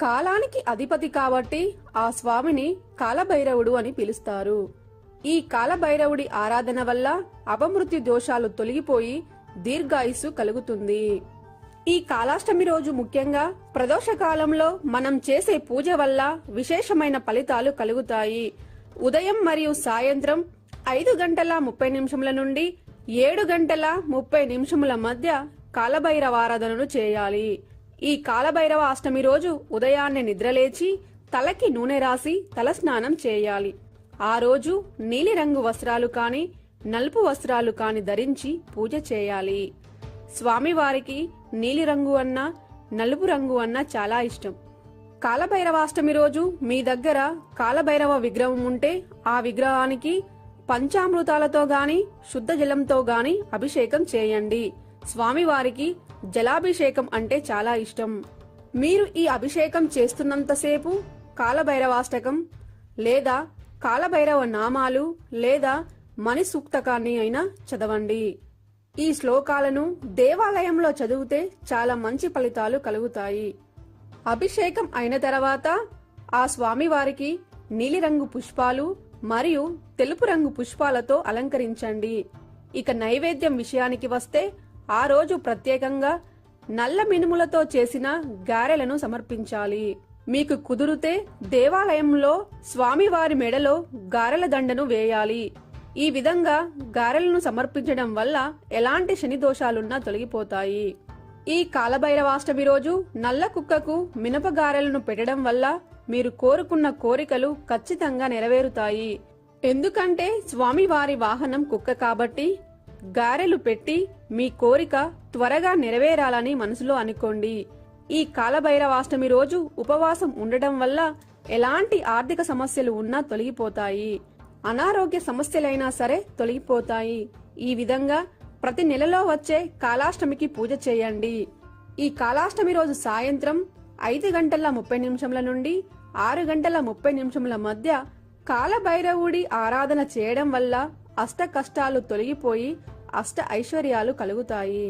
కాలానికి అధిపతి కాబట్టి ఆ స్వామిని కాలభైరవుడు అని పిలుస్తారు. ఈ కాలభైరవుడి ఆరాధన వల్ల అపమృత్యు దోషాలు తొలగిపోయి దీర్ఘాయుస్సు కలుగుతుంది. ఈ కాలాష్టమి రోజు ముఖ్యంగా ప్రదోష కాలంలో మనం చేసే పూజ వల్ల విశేషమైన ఫలితాలు కలుగుతాయి. ఉదయం మరియు సాయంత్రం 5:30 నుండి 7:30 మధ్య కాలభైరవారాధనను చేయాలి. ఈ కాలభైరవ అష్టమి రోజు ఉదయాన్నే నిద్రలేచి తలకి నూనె రాసి తలస్నానం చేయాలి. ఆ రోజు నీలిరంగు వస్త్రాలు కాని నలుపు వస్త్రాలు కాని ధరించి పూజ చేయాలి. స్వామివారికి నీలిరంగు అన్నా నలుపు రంగు అన్నా చాలా ఇష్టం. కాలభైరవాష్టమి రోజు మీ దగ్గర కాలభైరవ విగ్రహం ఉంటే ఆ విగ్రహానికి పంచామృతాలతో గాని శుద్ధ జలంతో గాని అభిషేకం చేయండి. స్వామివారికి జలాభిషేకం అంటే చాలా ఇష్టం. మీరు ఈ అభిషేకం చేస్తున్నంతసేపు కాలభైరవాష్టకం లేదా కాలభైరవ నామాలు లేదా మణి సూక్తకాన్ని అయినా చదవండి. ఈ శ్లోకాలను దేవాలయంలో చదివితే చాలా మంచి ఫలితాలు కలుగుతాయి. అభిషేకం అయిన తర్వాత ఆ స్వామివారికి నీలిరంగు పుష్పాలు మరియు తెలుపు రంగు పుష్పాలతో అలంకరించండి. ఇక నైవేద్యం విషయానికి వస్తే ఆ రోజు ప్రత్యేకంగా నల్ల మినుములతో చేసిన గారెలను సమర్పించాలి. మీకు కుదిరితే దేవాలయంలో స్వామివారి మెడలో గారెల దండను వేయాలి. ఈ విధంగా గారెలను సమర్పించడం వల్ల ఎలాంటి శని దోషాలున్నా తొలగిపోతాయి. ఈ కాలభైరవాష్టమి రోజు నల్ల కుక్కకు మినపగారెలను పెట్టడం వల్ల మీరు కోరుకున్న కోరికలు ఖచ్చితంగా నెరవేరుతాయి. ఎందుకంటే స్వామివారి వాహనం కుక్క కాబట్టి గారెలు పెట్టి మీ కోరిక త్వరగా నెరవేరాలని మనసులో అనుకోండి. ఈ కాలభైరవాష్టమి రోజు ఉపవాసం ఉండటం వల్ల ఎలాంటి ఆర్థిక సమస్యలు ఉన్నా తొలగిపోతాయి. అనారోగ్య సమస్యలైనా సరే తొలగిపోతాయి. ఈ విధంగా ప్రతి నెలలో వచ్చే కాలాష్టమికి పూజ చేయండి. ఈ కాలాష్టమి రోజు సాయంత్రం 5:30 నుండి 6:30 మధ్య కాలభైరవుడి ఆరాధన చేయడం వల్ల అష్ట కష్టాలు తొలగిపోయి అష్ట ఐశ్వర్యాలు కలుగుతాయి.